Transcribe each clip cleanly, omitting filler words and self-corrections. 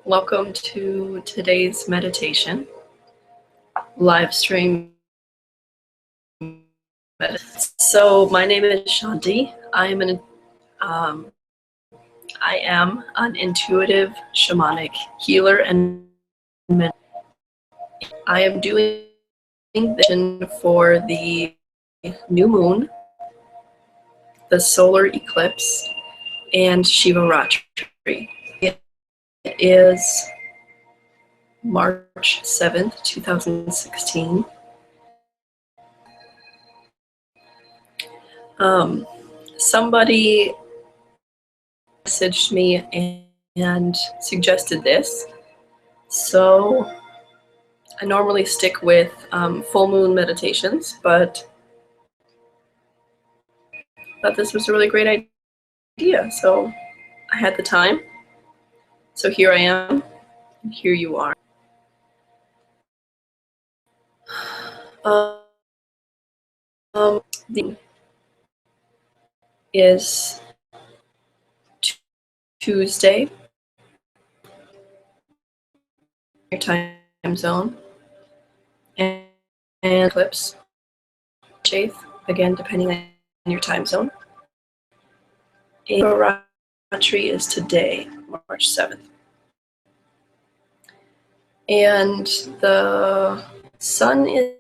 Welcome to today's meditation, live stream. So my name is Shanti. I am an intuitive shamanic healer, and I am doing this for the new moon, the solar eclipse, and Shivarathri. It is March 7th, 2016. Somebody messaged me and suggested this. So I normally stick with full moon meditations, but thought this was a really great idea. So I had the time. So here I am, and here you are. The is Tuesday, your time zone, and eclipse, 8th, again, depending on your time zone. And Shivarathri is today, March 7th. And the sun is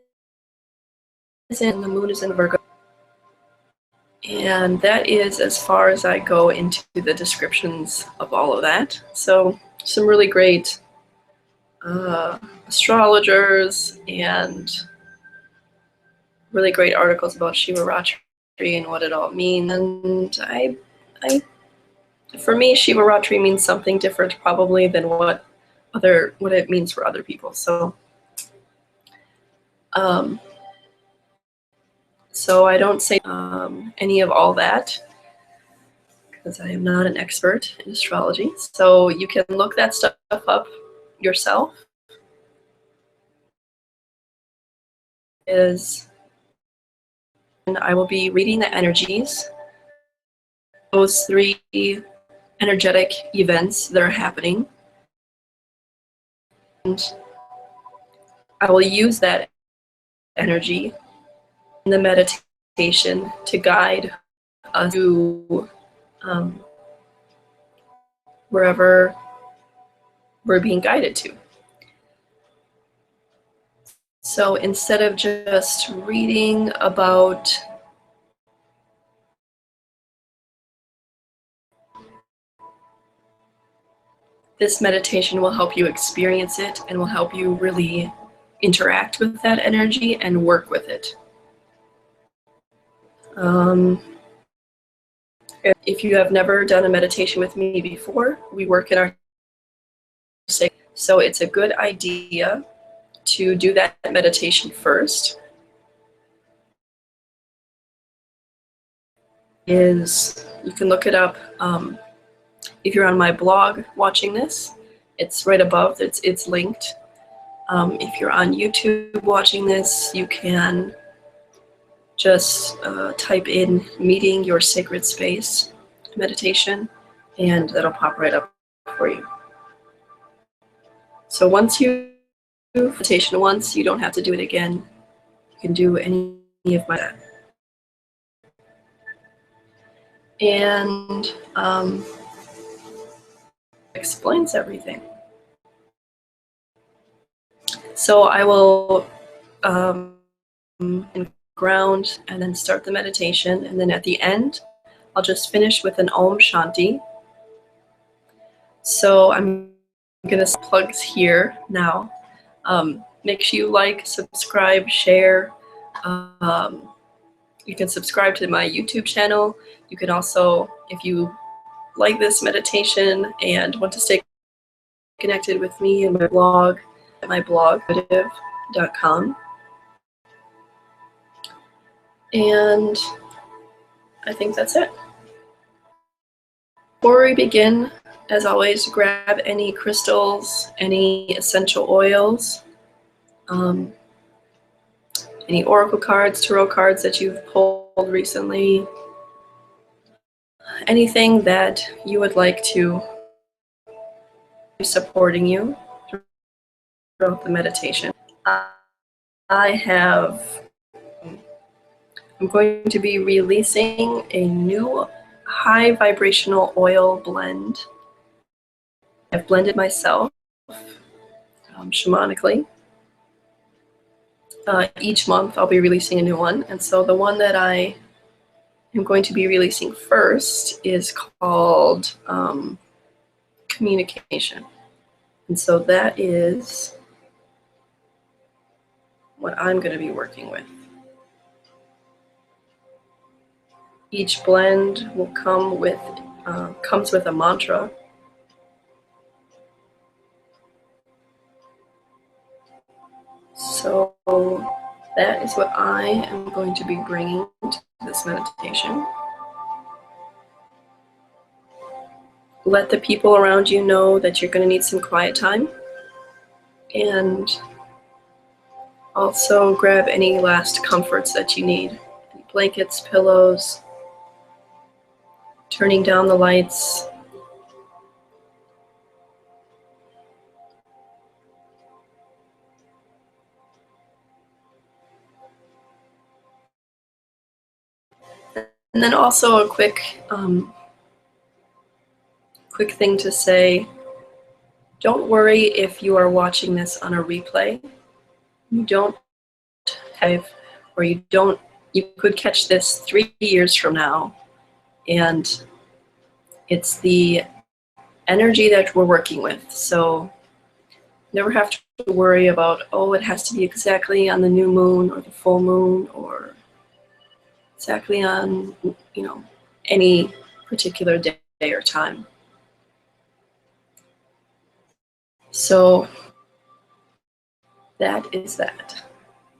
in, the moon is in Virgo. And that is as far as I go into the descriptions of all of that. So some really great astrologers and really great articles about Shivarathri and what it all means. And I for me, Shivarathri means something different probably than what it means for other people. So so I don't say any of all that because I am not an expert in astrology. So you can look that stuff up yourself. And I will be reading the energies, those 3 energetic events that are happening. And I will use that energy in the meditation to guide us to wherever we're being guided to. So instead of just reading about this meditation will help you experience it and will help you really interact with that energy and work with it. If you have never done a meditation with me before, we work in our so it's a good idea to do that meditation first. You can look it up if you're on my blog watching this. It's right above. It's linked. If you're on YouTube watching this, you can just type in "meeting your sacred space" meditation, and that'll pop right up for you. So once you do meditation once, you don't have to do it again. You can do any of my and explains everything. So I will ground and then start the meditation, and then at the end I'll just finish with an Om Shanti. So I'm gonna plugs here now. Make sure you like, subscribe, share. You can subscribe to my YouTube channel. You can also, if you like this meditation and want to stay connected with me and my blog, at my blog, intuitive.com. And I think that's it. Before we begin, as always, grab any crystals, any essential oils, any oracle cards, tarot cards that you've pulled recently, anything that you would like to supporting you throughout the meditation. I'm going to be releasing a new high vibrational oil blend. I've blended myself shamanically. Each month I'll be releasing a new one, and so the one that I am going to be releasing first is called Communication. And so that is what I'm going to be working with. Each blend will comes with a mantra. So that is what I am going to be bringing to this meditation. Let the people around you know that you're going to need some quiet time. And also grab any last comforts that you need. Blankets, pillows, turning down the lights. And then also a quick thing to say. Don't worry if you are watching this on a replay. You don't have, or you could catch this 3 years from now, and it's the energy that we're working with. So never have to worry about, oh, it has to be exactly on the new moon or the full moon or exactly on, any particular day or time. So that is that.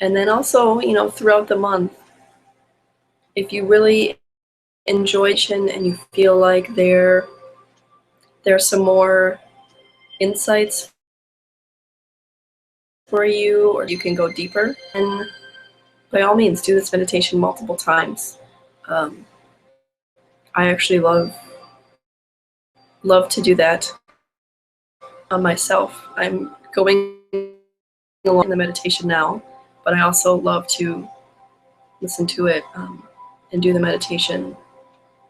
And then also, throughout the month, if you really enjoy it and you feel like there's some more insights for you, or you can go deeper, and by all means do this meditation multiple times. I actually love to do that on myself. I'm going along in the meditation now, but I also love to listen to it and do the meditation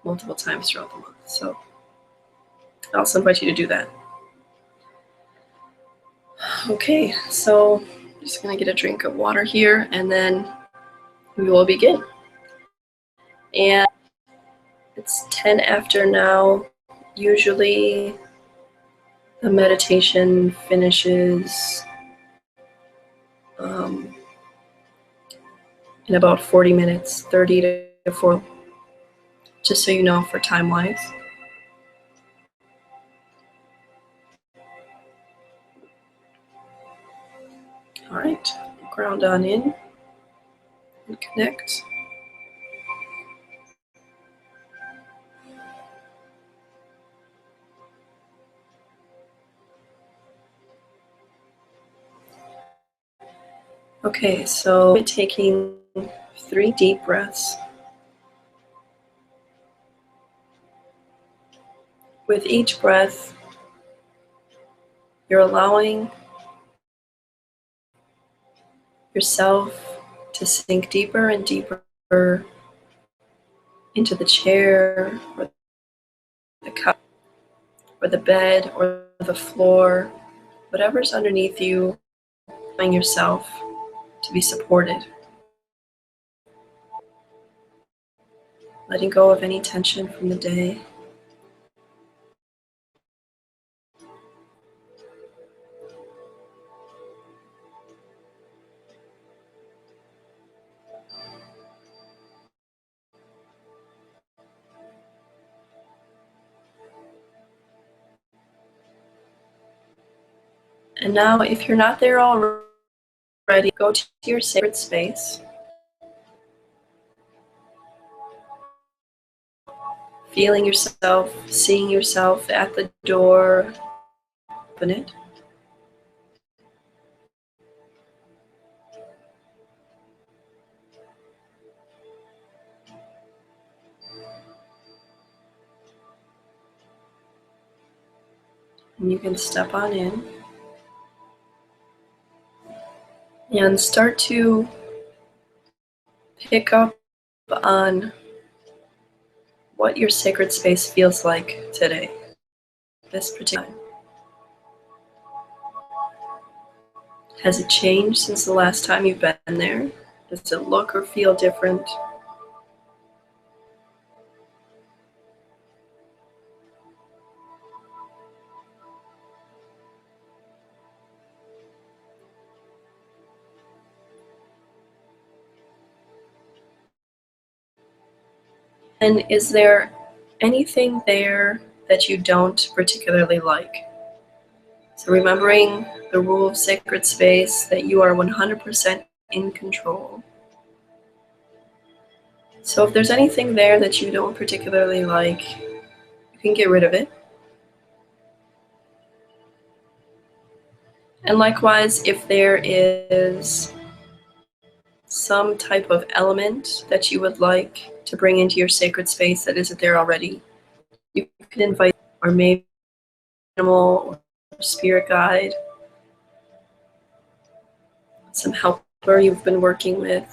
multiple times throughout the month. So I also invite you to do that. Okay, so I'm just going to get a drink of water here, and then we will begin. And it's 10 after now. Usually the meditation finishes in about 40 minutes, 30 to 40, just so you know for time-wise. All right, ground on in and connect. Okay, so we're taking 3 deep breaths. With each breath, you're allowing yourself to sink deeper and deeper into the chair or the cup or the bed or the floor, whatever's underneath you, allowing yourself to be supported. Letting go of any tension from the day. And now, if you're not there already, go to your sacred space. Feeling yourself, seeing yourself at the door, open it. And you can step on in and start to pick up on what your sacred space feels like today, this particular time. Has it changed since the last time you've been there? Does it look or feel different? And is there anything there that you don't particularly like? So remembering the rule of sacred space that you are 100% in control. So if there's anything there that you don't particularly like, you can get rid of it. And likewise, if there is some type of element that you would like to bring into your sacred space that isn't there already, you can invite, or maybe animal or spirit guide, some helper you've been working with.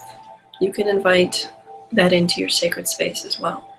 You can invite that into your sacred space as well.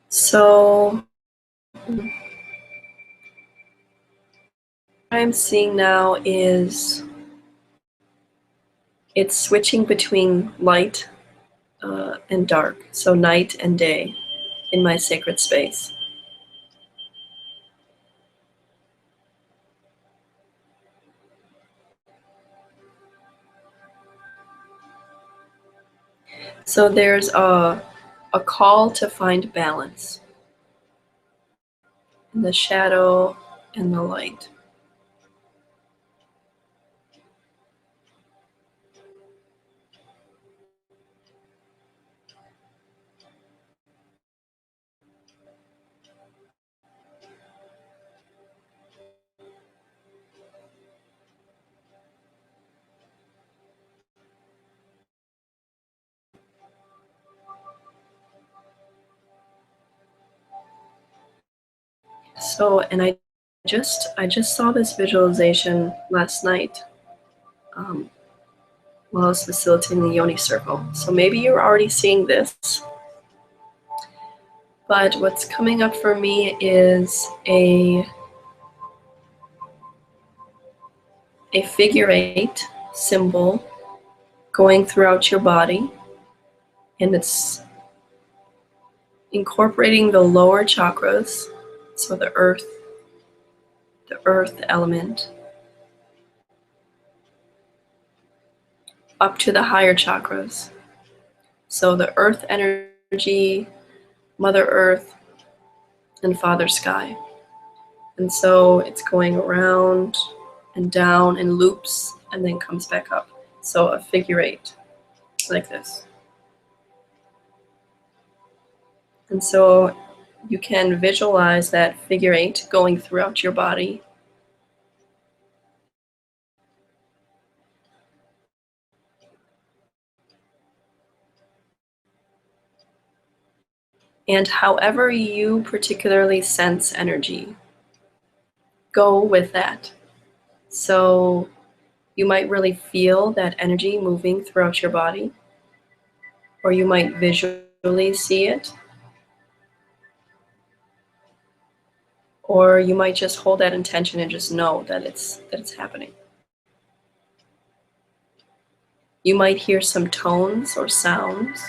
So what I'm seeing now is it's switching between light and dark, so night and day in my sacred space. So there's a call to find balance in the shadow and the light. So, and I just saw this visualization last night um, while I was facilitating the Yoni Circle. So maybe you're already seeing this, but what's coming up for me is a figure eight symbol going throughout your body, and it's incorporating the lower chakras, so the earth element, up to the higher chakras. So the earth energy, Mother Earth, and Father Sky. And so it's going around and down in loops and then comes back up. So a figure eight, like this. And so you can visualize that figure eight going throughout your body. And however you particularly sense energy, go with that. So you might really feel that energy moving throughout your body, or you might visually see it, or you might just hold that intention and just know that it's happening. You might hear some tones or sounds.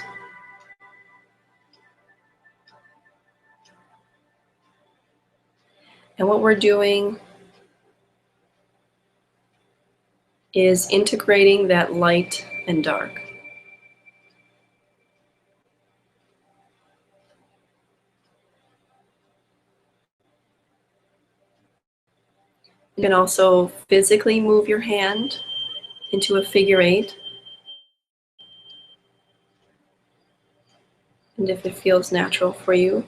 And what we're doing is integrating that light and dark. You can also physically move your hand into a figure 8. And if it feels natural for you,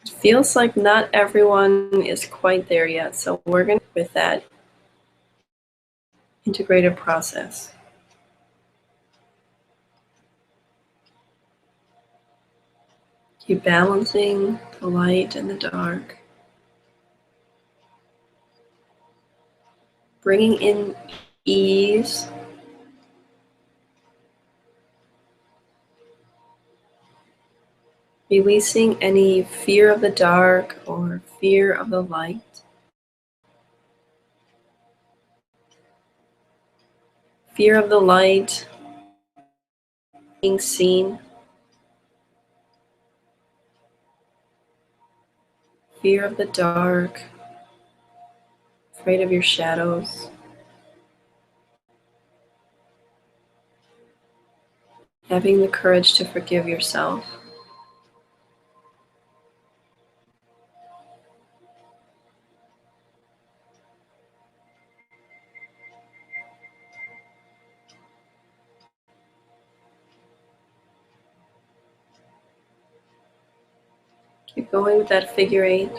it feels like not everyone is quite there yet. So we're going to with that integrative process. Keep balancing the light and the dark. Bringing in ease. Releasing any fear of the dark or fear of the light. Fear of the light, being seen. Fear of the dark, afraid of your shadows. Having the courage to forgive yourself. Keep going with that figure 8.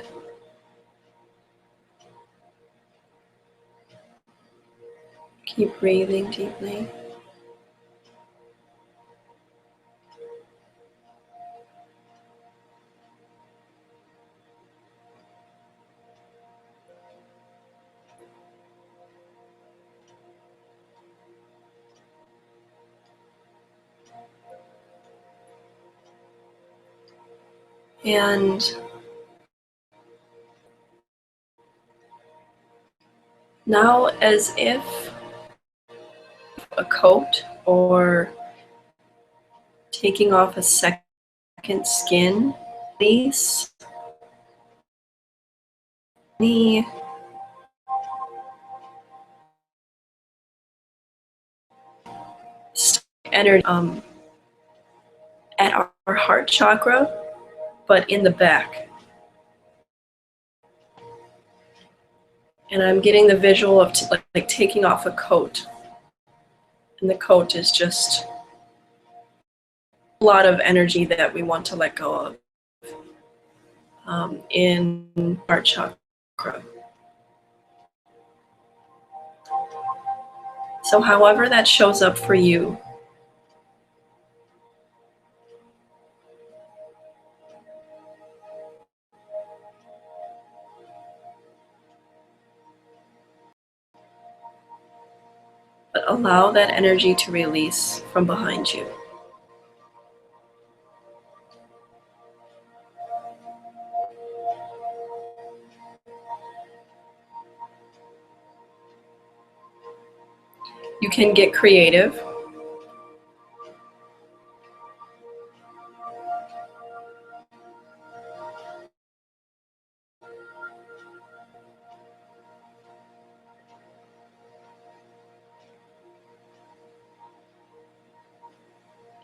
Keep breathing deeply. And now, as if a coat or taking off a second skin, release any energy at our heart chakra, but in the back. And I'm getting the visual of like taking off a coat. And the coat is just a lot of energy that we want to let go of in our chakra. So however that shows up for you, but allow that energy to release from behind you. You can get creative.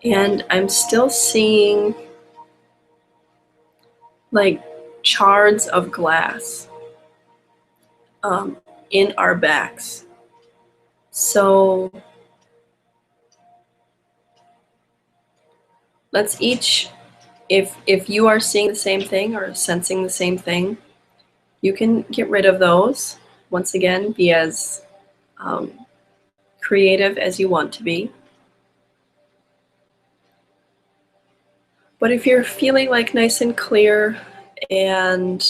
And I'm still seeing like shards of glass in our backs. So let's each, if you are seeing the same thing or sensing the same thing, you can get rid of those. Once again, be as creative as you want to be. But if you're feeling like nice and clear and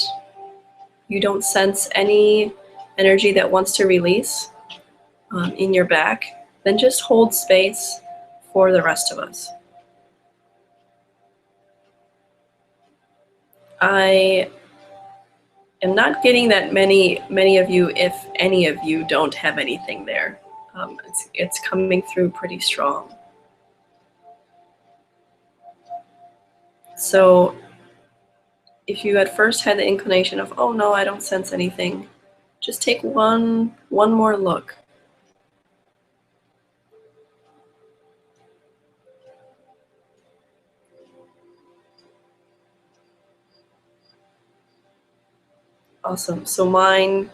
you don't sense any energy that wants to release in your back, then just hold space for the rest of us. I am not getting that many of you, if any of you, don't have anything there. It's coming through pretty strong. So if you at first had the inclination of, oh no, I don't sense anything, just take one more look. Awesome. So mine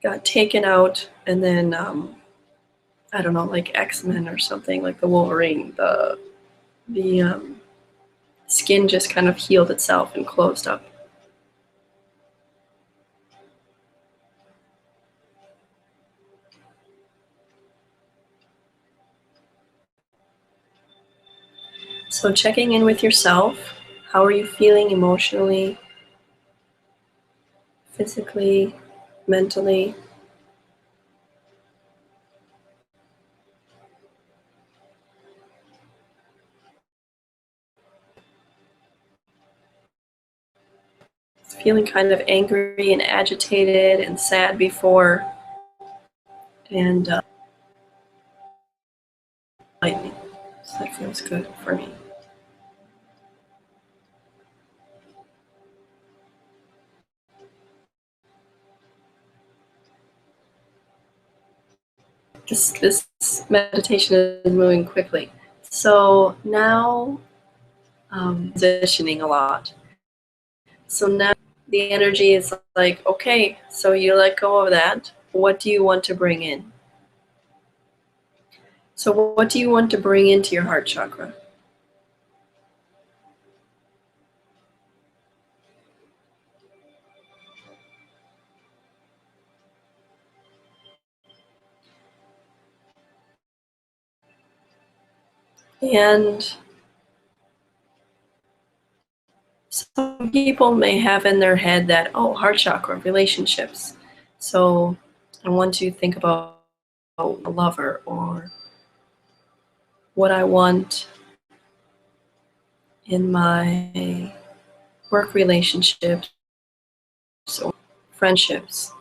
got taken out, and then I don't know, like X-Men or something, like the Wolverine. The skin just kind of healed itself and closed up. So checking in with yourself. How are you feeling emotionally, physically, mentally? Feeling kind of angry and agitated and sad before, and lightning. So that feels good for me. This meditation is moving quickly. So now positioning a lot. So now the energy is like, okay, so you let go of that. What do you want to bring in? So what do you want to bring into your heart chakra? And some people may have in their head that, oh, heart chakra, relationships. So I want to think about a lover, or what I want in my work relationships or friendships.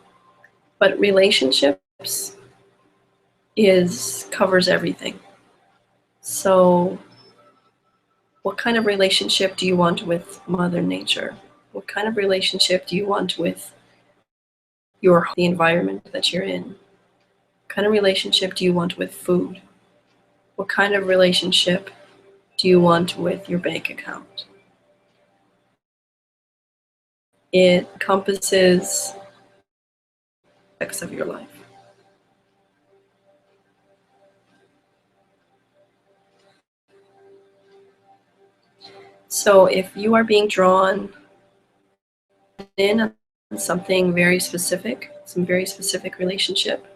But relationships covers everything. So what kind of relationship do you want with Mother Nature? What kind of relationship do you want with the environment that you're in? What kind of relationship do you want with food? What kind of relationship do you want with your bank account? It encompasses aspects of your life. So if you are being drawn in on something very specific, some very specific relationship,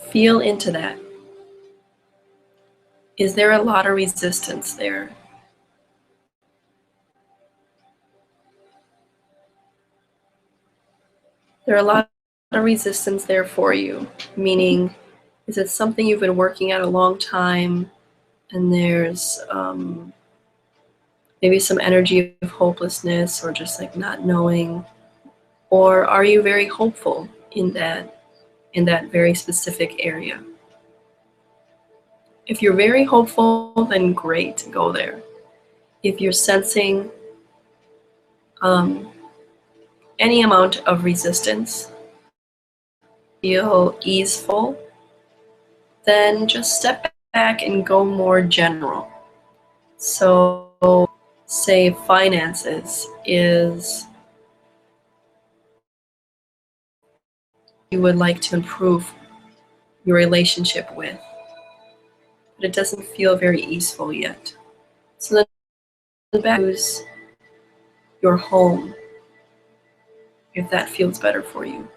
feel into that. Is there a lot of resistance there? There are a lot of resistance there for you, meaning, is it something you've been working at a long time, and there's maybe some energy of hopelessness, or just like not knowing? Or are you very hopeful in that very specific area? If you're very hopeful, then great, go there. If you're sensing any amount of resistance, feel easeful, then just step back and go more general. So say finances is you would like to improve your relationship with, but it doesn't feel very easeful yet. So then back to your home, if that feels better for you.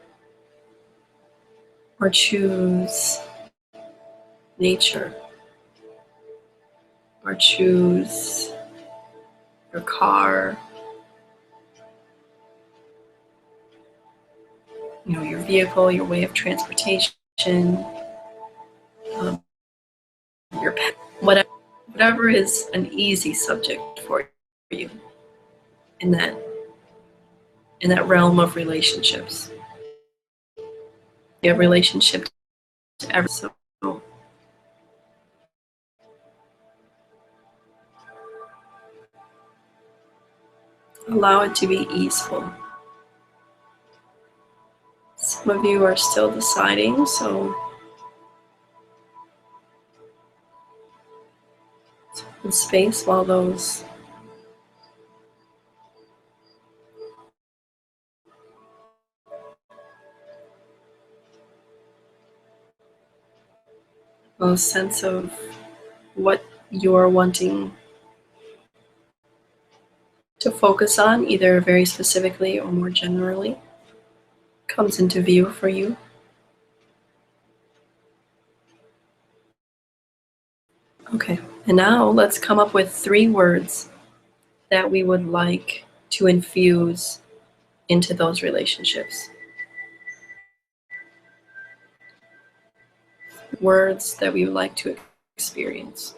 Or choose nature. Or choose your car, your vehicle, your way of transportation, your pet, whatever is an easy subject for you in that realm of relationships. You have relationship to everyone. So Allow it to be easeful. Some of you are still deciding, so in space while those sense of what you're wanting to focus on, either very specifically or more generally, comes into view for you. Okay, and now let's come up with 3 words that we would like to infuse into those relationships. Words that we would like to experience.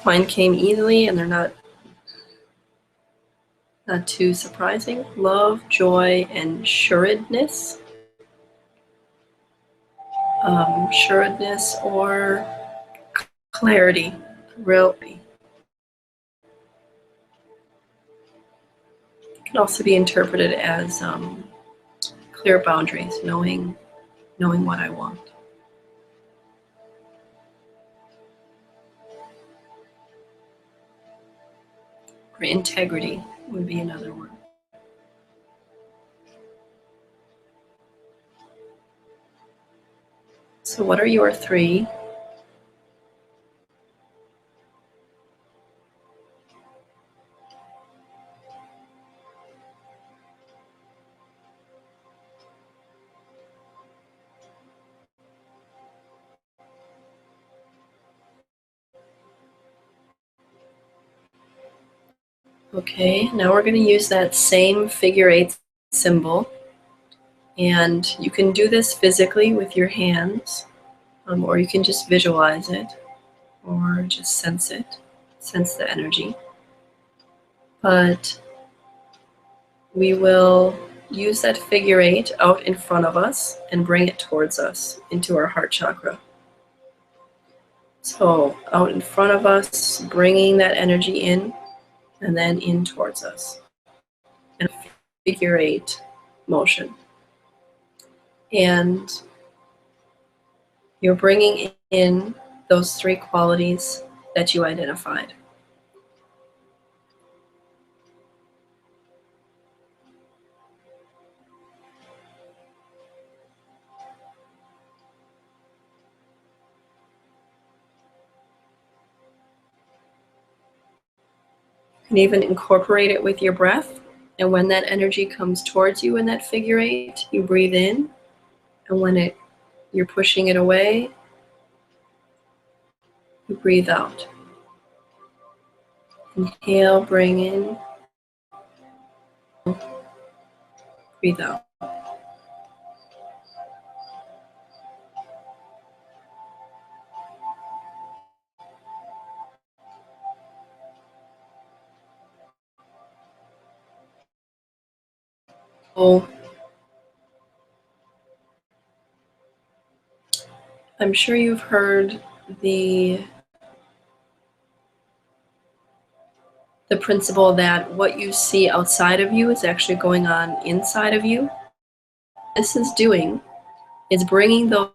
Mine came easily and they're not too surprising. Love, joy, and sureness. Sureness or clarity, reality. It can also be interpreted as clear boundaries, knowing what I want. Or integrity would be another word. So what are your 3? Okay, now we're going to use that same figure 8 symbol. And you can do this physically with your hands, or you can just visualize it, or just sense it, sense the energy. But we will use that figure 8 out in front of us and bring it towards us into our heart chakra. So out in front of us, bringing that energy in, and then in towards us. And figure 8 motion. And you're bringing in those 3 qualities that you identified. You can even incorporate it with your breath. And when that energy comes towards you in that figure 8, you breathe in. And when you're pushing it away, you breathe out. Inhale, bring in. Breathe out. So I'm sure you've heard the principle that what you see outside of you is actually going on inside of you. This is doing is bringing those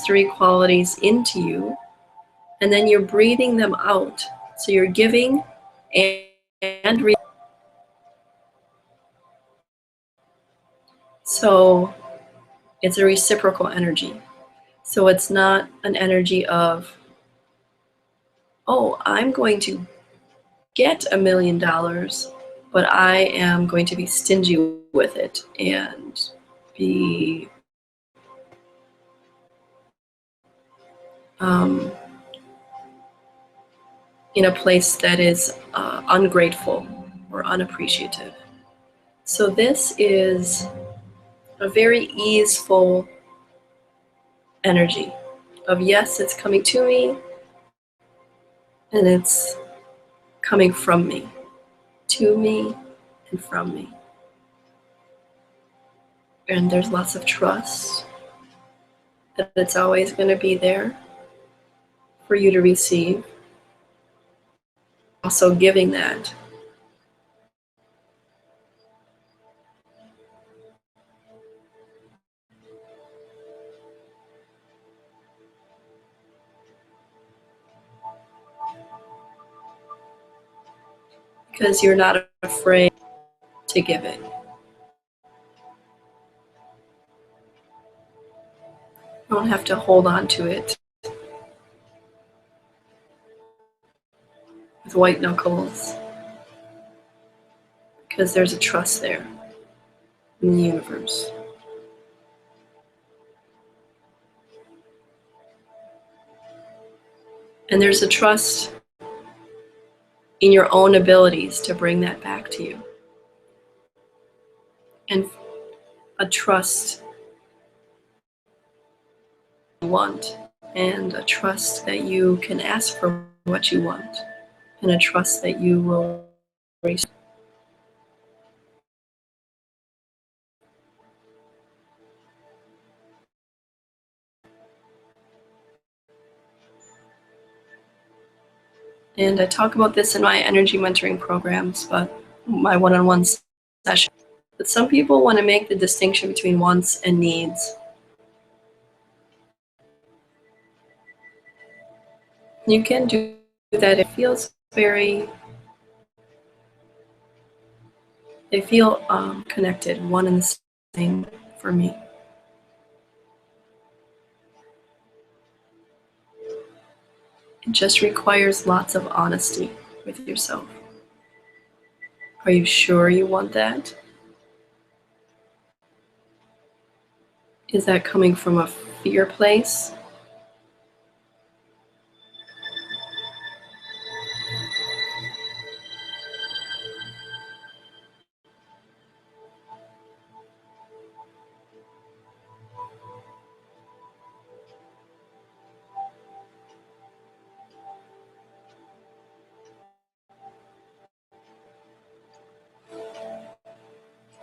3 qualities into you, and then you're breathing them out. So you're giving and receiving. So it's a reciprocal energy. So it's not an energy of, oh, I'm going to get $1 million, but I am going to be stingy with it and be in a place that is ungrateful or unappreciative. So this is a very easeful energy of, yes, it's coming to me, and it's coming from me, to me, and from me. And there's lots of trust that it's always going to be there for you to receive. Also giving that. Because you're not afraid to give it. You don't have to hold on to it with white knuckles, because there's a trust there in the universe. And there's a trust in your own abilities to bring that back to you. And a trust you want, and a trust that you can ask for what you want, and a trust that you will receive. And I talk about this in my energy mentoring programs, but my one-on-one session. But some people want to make the distinction between wants and needs. You can do that. It feels very, they feel connected, one and the same for me. It just requires lots of honesty with yourself. Are you sure you want that? Is that coming from a fear place?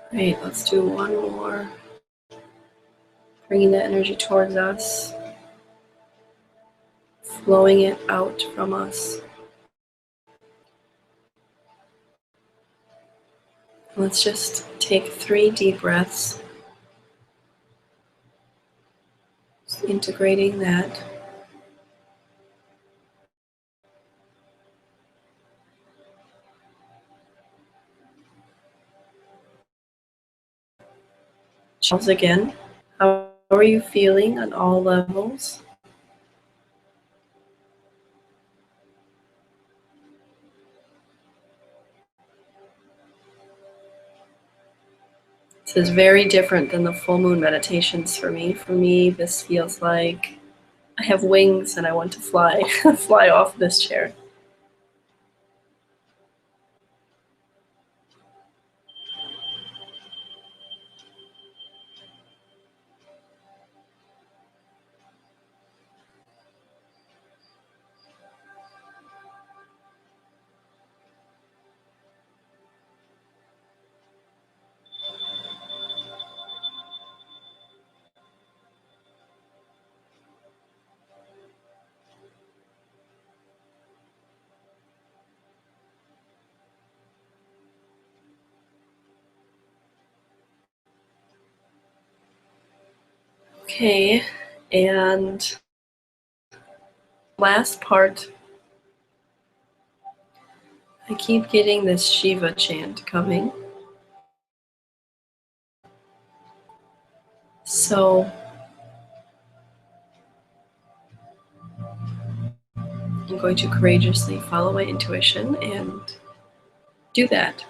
Great, let's do one more. Bringing the energy towards us, flowing it out from us. Let's just take 3 deep breaths, just integrating that. Pause again. How are you feeling on all levels? This is very different than the full moon meditations for me. For me, this feels like I have wings and I want to fly, fly off this chair. Okay, and last part, I keep getting this Shiva chant coming. So I'm going to courageously follow my intuition and do that.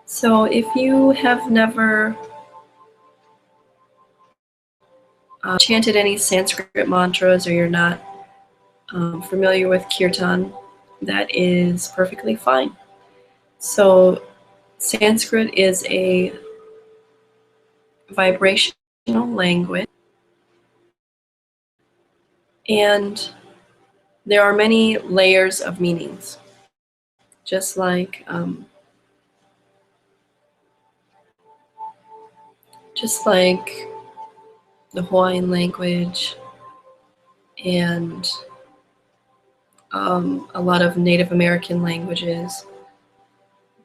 So if you have never chanted any Sanskrit mantras, or you're not familiar with kirtan, that is perfectly fine. So Sanskrit is a vibrational language, and there are many layers of meanings. just like the Hawaiian language and a lot of Native American languages,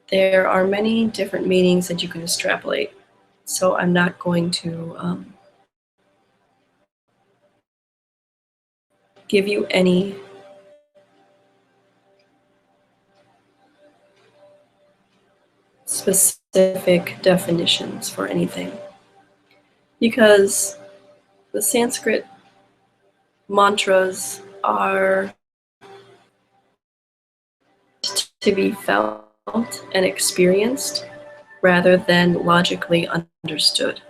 there are many different meanings that you can extrapolate. So I'm not going to give you any specific definitions for anything, because the Sanskrit mantras are to be felt and experienced rather than logically understood.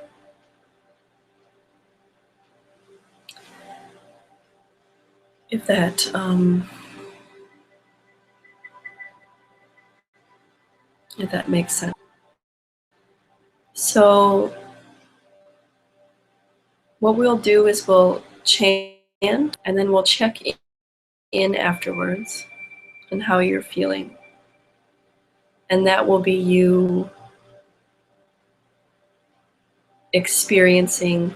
If that makes sense. So what we'll do is we'll chant and then we'll check in afterwards on how you're feeling. And that will be you experiencing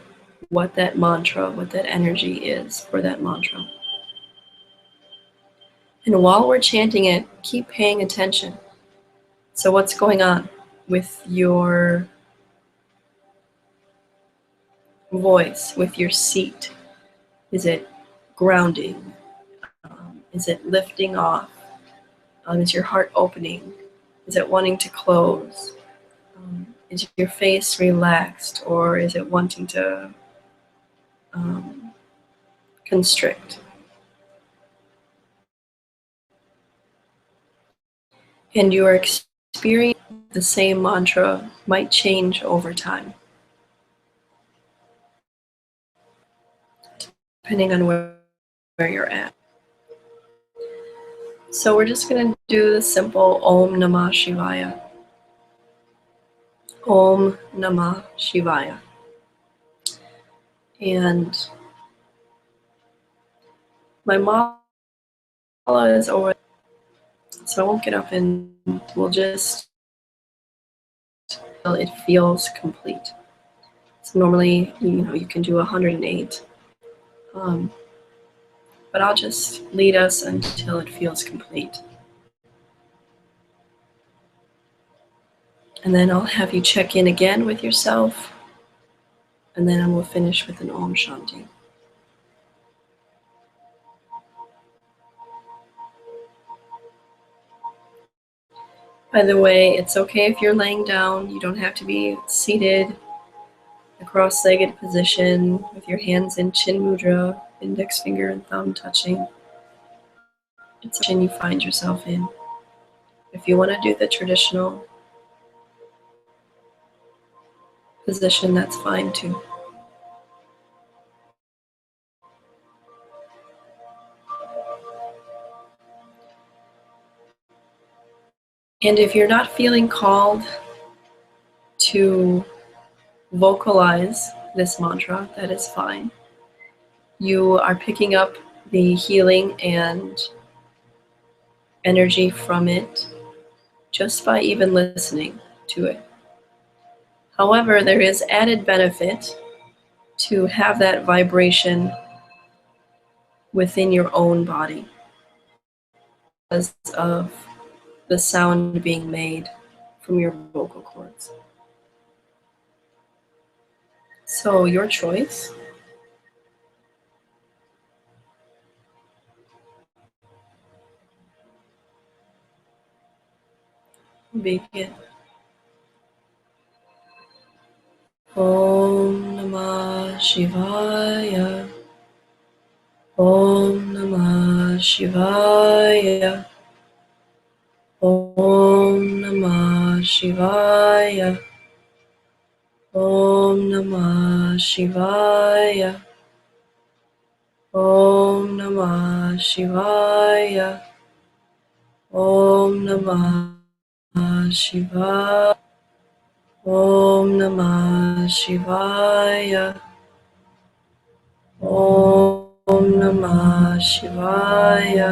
what that mantra, what that energy is for that mantra. And while we're chanting it, keep paying attention. So what's going on with your voice, with your seat? Is it grounding? Is it lifting off? Is your heart opening? Is it wanting to close? Is your face relaxed, or is it wanting to constrict? And your experience of the same mantra might change over time, depending on where you're at. So we're just going to do the simple Om Namah Shivaya. Om Namah Shivaya. And my mala is over, so I won't get up, and we'll just till it feels complete. So normally, you can do 108, but I'll just lead us until it feels complete. And then I'll have you check in again with yourself, and then I will finish with an Om Shanti. By the way, it's okay if you're laying down. You don't have to be seated, a cross-legged position with your hands in chin mudra, index finger and thumb touching. It's a position you find yourself in. If you want to do the traditional position, that's fine too. And if you're not feeling called to vocalize this mantra, that is fine. You are picking up the healing and energy from it just by even listening to it. However, there is added benefit to have that vibration within your own body because of the sound being made from your vocal cords. So your choice. Begin. Om Namah Shivaya. Om Namah Shivaya. Om Namah Shivaya. Om Namah Shivaya. Om Namah Shivaya. Om Namah Shivaya. Om Namah Shivaya. Om Namah Shivaya.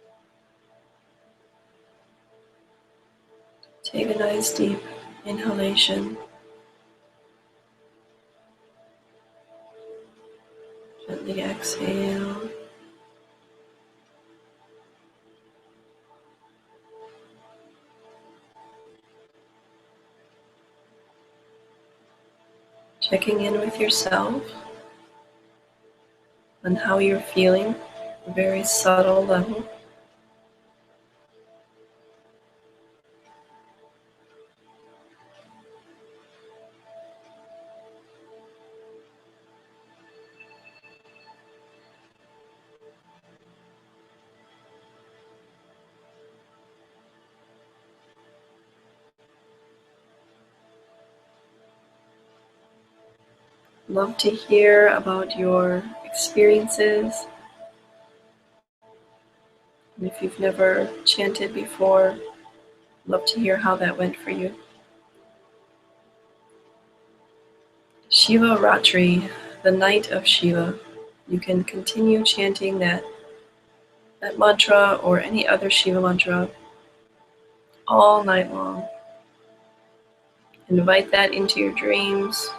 Take a nice deep inhalation. Gently exhale. Checking in with yourself on how you're feeling, a very subtle level. Love to hear about your experiences. And if you've never chanted before, love to hear how that went for you. Shivarathri, the night of Shiva. You can continue chanting that mantra or any other Shiva mantra all night long. Invite that into your dreams.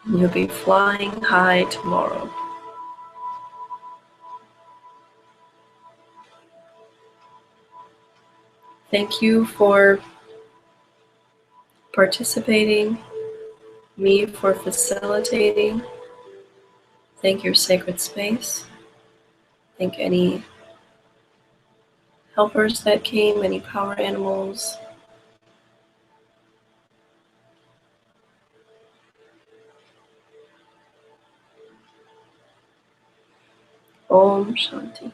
And you'll be flying high tomorrow. Thank you for participating, me for facilitating. Thank your sacred space. Thank any helpers that came, any power animals. Om Shanti.